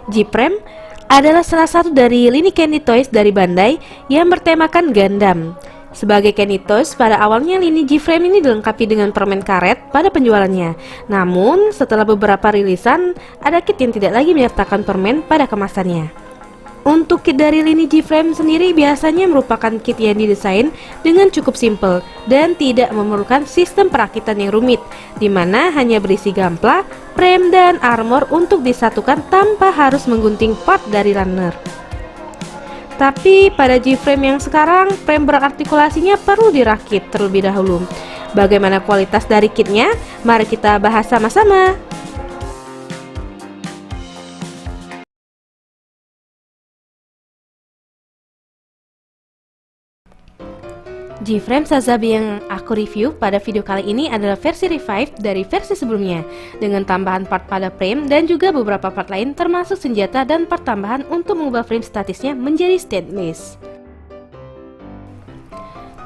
G-Frame adalah salah satu dari lini Candy Toys dari Bandai yang bertemakan Gundam. Sebagai Candy Toys, pada awalnya lini G-Frame ini dilengkapi dengan permen karet pada penjualannya. Namun, setelah beberapa rilisan, ada kit yang tidak lagi menyertakan permen pada kemasannya. Untuk kit dari lini G-Frame sendiri biasanya merupakan kit yang didesain dengan cukup simple dan tidak memerlukan sistem perakitan yang rumit, di mana hanya berisi gampla, frame, dan armor untuk disatukan tanpa harus menggunting part dari runner. Tapi pada G-Frame yang sekarang, frame berartikulasinya perlu dirakit terlebih dahulu. Bagaimana kualitas dari kitnya? Mari kita bahas sama-sama. G-Frame Sazabi yang aku review pada video kali ini adalah versi revived dari versi sebelumnya, dengan tambahan part pada frame dan juga beberapa part lain termasuk senjata dan part tambahan untuk mengubah frame statisnya menjadi stainless.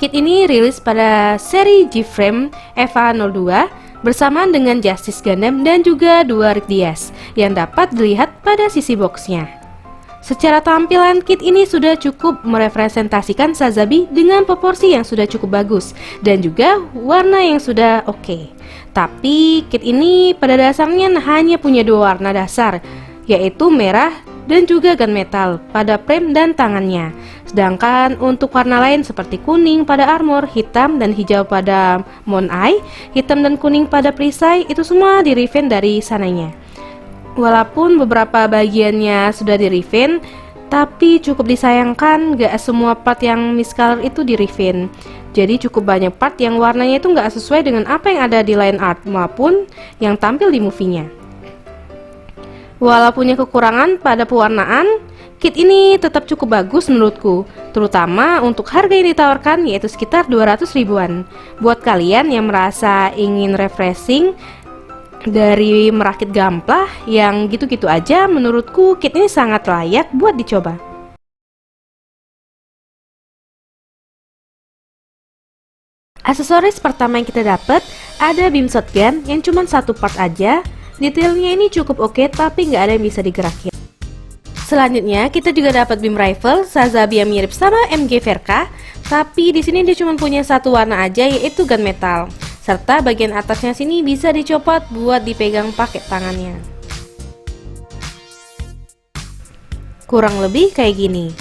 Kit ini rilis pada seri G-Frame EVA 02 bersamaan dengan Justice Gundam dan juga dua Rick Diaz yang dapat dilihat pada sisi boxnya. Secara tampilan, kit ini sudah cukup merepresentasikan Sazabi dengan proporsi yang sudah cukup bagus dan juga warna yang sudah oke. Tapi kit ini pada dasarnya hanya punya dua warna dasar, yaitu merah dan juga gunmetal pada frame dan tangannya. Sedangkan untuk warna lain seperti kuning pada armor, hitam dan hijau pada Mon Eye, hitam dan kuning pada perisai, itu semua di-refine dari sananya. Walaupun beberapa bagiannya sudah di-refine, tapi cukup disayangkan gak semua part yang miscolor itu di-refine. Jadi cukup banyak part yang warnanya itu gak sesuai dengan apa yang ada di line art maupun yang tampil di movie-nya. Walau punya kekurangan pada pewarnaan, kit ini tetap cukup bagus menurutku, terutama untuk harga yang ditawarkan yaitu sekitar 200 ribuan. Buat kalian yang merasa ingin refreshing dari merakit gamplah yang gitu-gitu aja, menurutku kit ini sangat layak buat dicoba. Aksesoris pertama yang kita dapat ada beam shotgun yang cuma satu part aja. Detailnya ini cukup oke, tapi nggak ada yang bisa digerakin. Selanjutnya kita juga dapat beam rifle Sazabi yang mirip sama MG Verka, tapi di sini dia cuma punya satu warna aja, yaitu gunmetal. Serta bagian atasnya sini bisa dicopot buat dipegang pakai tangannya. Kurang lebih kayak gini.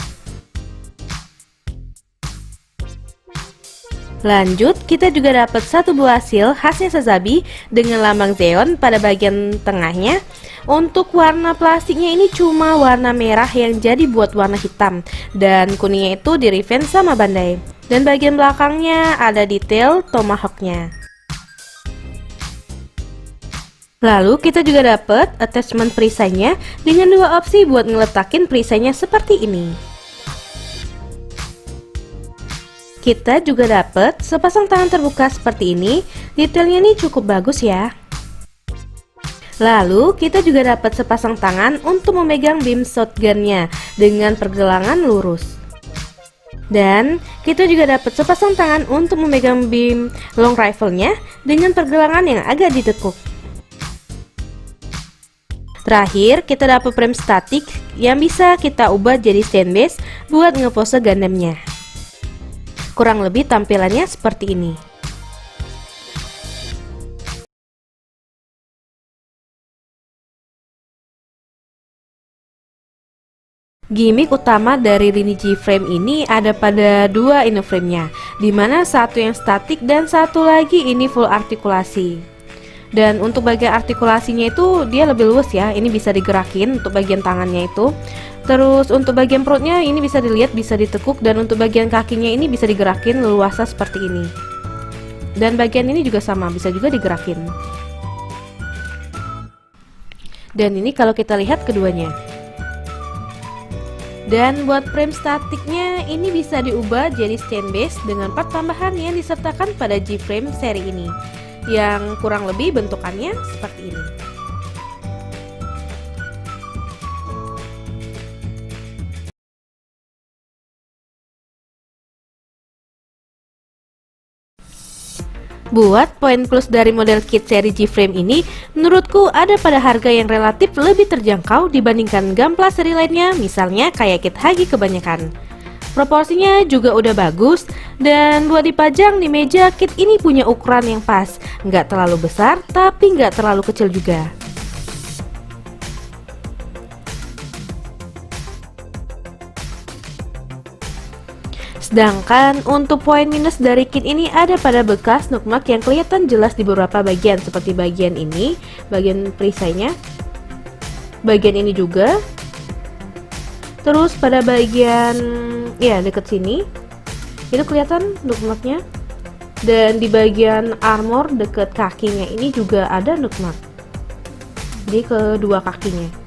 Lanjut, kita juga dapat satu buah seal khasnya Sazabi dengan lambang Zeon pada bagian tengahnya. Untuk warna plastiknya ini cuma warna merah yang jadi buat warna hitam, dan kuningnya itu di-refine sama Bandai. Dan bagian belakangnya ada detail tomahawknya. Lalu kita juga dapat attachment perisainya dengan dua opsi buat ngeletakin perisainya seperti ini. Kita juga dapat sepasang tangan terbuka seperti ini, detailnya ini cukup bagus ya. Lalu kita juga dapat sepasang tangan untuk memegang beam shotgunnya dengan pergelangan lurus. Dan kita juga dapat sepasang tangan untuk memegang beam long rifle-nya dengan pergelangan yang agak ditekuk. Terakhir, kita dapat frame statik yang bisa kita ubah jadi stand base buat ngepose Gundamnya. Kurang lebih tampilannya seperti ini. Gimik utama dari lini G-Frame ini ada pada dua inner frame-nya, dimana satu yang statik dan satu lagi ini full artikulasi. Dan untuk bagian artikulasinya itu dia lebih luas ya, ini bisa digerakin untuk bagian tangannya itu. Terus untuk bagian perutnya ini bisa dilihat bisa ditekuk, dan untuk bagian kakinya ini bisa digerakin leluasa seperti ini. Dan bagian ini juga sama, bisa juga digerakin. Dan ini kalau kita lihat keduanya. Dan buat frame statiknya ini bisa diubah jadi stand base dengan part tambahan yang disertakan pada G-Frame seri ini, yang kurang lebih bentukannya seperti ini. Buat poin plus dari model kit seri G-Frame ini, menurutku ada pada harga yang relatif lebih terjangkau dibandingkan Gunpla seri lainnya, misalnya kayak kit Hagi kebanyakan. Proporsinya juga udah bagus, dan buat dipajang di meja, kit ini punya ukuran yang pas, nggak terlalu besar tapi nggak terlalu kecil juga. Sedangkan untuk poin minus dari kit ini ada pada bekas nukmak yang kelihatan jelas di beberapa bagian, seperti bagian ini, bagian perisainya, bagian ini juga, terus pada bagian ya deket sini itu kelihatan nukmaknya, dan di bagian armor deket kakinya ini juga ada nukmak di kedua kakinya.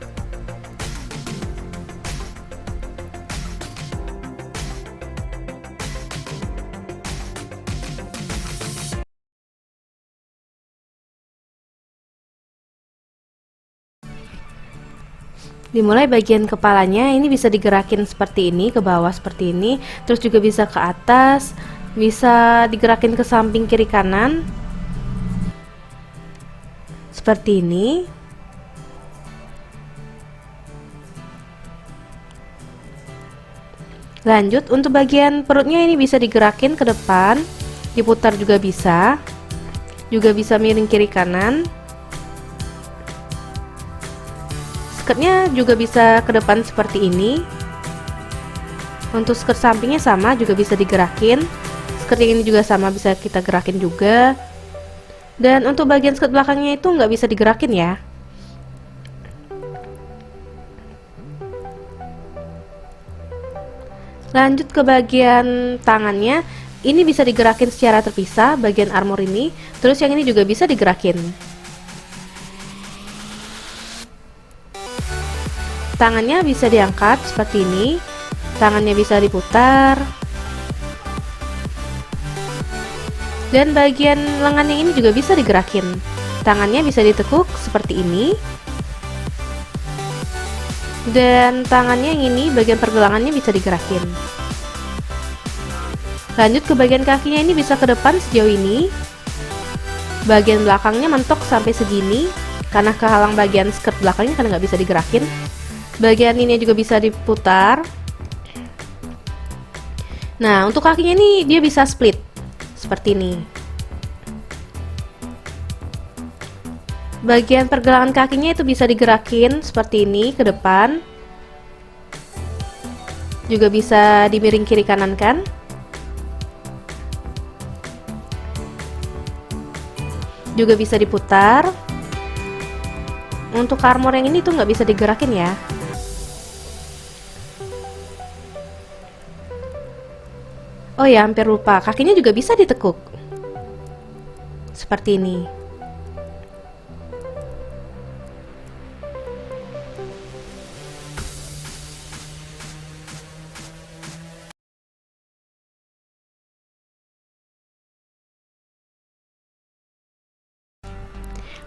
Dimulai bagian kepalanya ini bisa digerakin seperti ini, ke bawah seperti ini, terus juga bisa ke atas, bisa digerakin ke samping kiri kanan seperti ini. Lanjut, untuk bagian perutnya ini bisa digerakin ke depan, diputar juga bisa miring kiri kanan. Skirtnya juga bisa ke depan seperti ini. Untuk skirt sampingnya sama, juga bisa digerakin. Skirt yang ini juga sama, bisa kita gerakin juga. Dan untuk bagian skirt belakangnya itu nggak bisa digerakin ya. Lanjut ke bagian tangannya, ini bisa digerakin secara terpisah, bagian armor ini. Terus yang ini juga bisa digerakin. Tangannya bisa diangkat seperti ini, tangannya bisa diputar, dan bagian lengannya ini juga bisa digerakin. Tangannya bisa ditekuk seperti ini, dan tangannya yang ini bagian pergelangannya bisa digerakin. Lanjut ke bagian kakinya, ini bisa ke depan sejauh ini, bagian belakangnya mentok sampai segini karena kehalang bagian skirt belakangnya karena nggak bisa digerakin. Bagian ini juga bisa diputar. Nah, untuk kakinya ini dia bisa split seperti ini. Bagian pergelangan kakinya itu bisa digerakin seperti ini ke depan. Juga bisa dimiring kiri kanan kan? Juga bisa diputar. Untuk armor yang ini tuh nggak bisa digerakin ya. Oh ya, hampir lupa, kakinya juga bisa ditekuk seperti ini.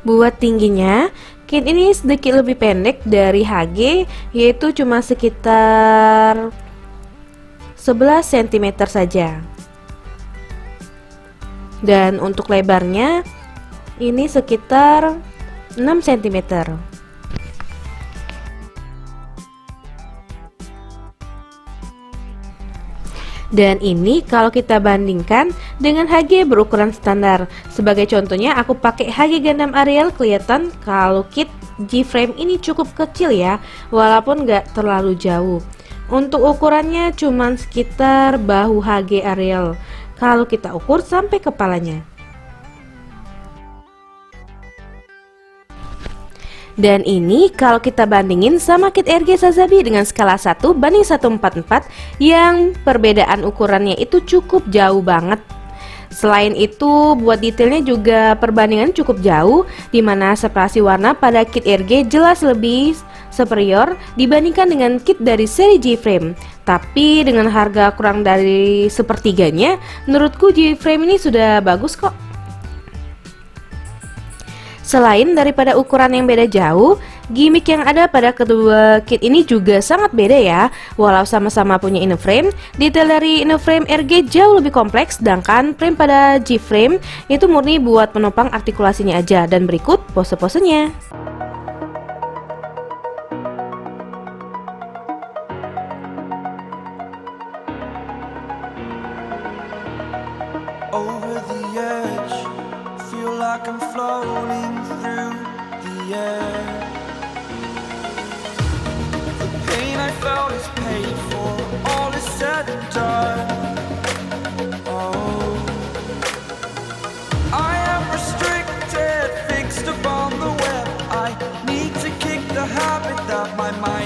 Buat tingginya, kit ini sedikit lebih pendek dari HG, yaitu cuma sekitar 11 cm saja. Dan untuk lebarnya ini sekitar 6 cm. Dan ini kalau kita bandingkan dengan HG berukuran standar. Sebagai contohnya, aku pakai HG Gundam Ariel, kelihatan kalau kit G-Frame ini cukup kecil ya, walaupun nggak terlalu jauh. Untuk ukurannya cuman sekitar bahu HG Ariel kalau kita ukur sampai kepalanya. Dan ini kalau kita bandingin sama kit RG Sazabi dengan skala 1 banding 144 yang perbedaan ukurannya itu cukup jauh banget. Selain itu, buat detailnya juga perbandingan cukup jauh, dimana separasi warna pada kit RG jelas lebih superior dibandingkan dengan kit dari seri G-Frame. Tapi dengan harga kurang dari sepertiganya, menurutku G-Frame ini sudah bagus kok. Selain daripada ukuran yang beda jauh, Gimik yang ada pada kedua kit ini juga sangat beda ya. Walau sama-sama punya inner frame, detail dari inner frame RG jauh lebih kompleks, sedangkan frame pada G frame itu murni buat penopang artikulasinya aja. Dan berikut pose-posenya. Over the edge, feel like I'm floating through the air. The pain I felt is paid for, all is said and done. Oh, I am restricted, fixed upon the web. I need to kick the habit that my mind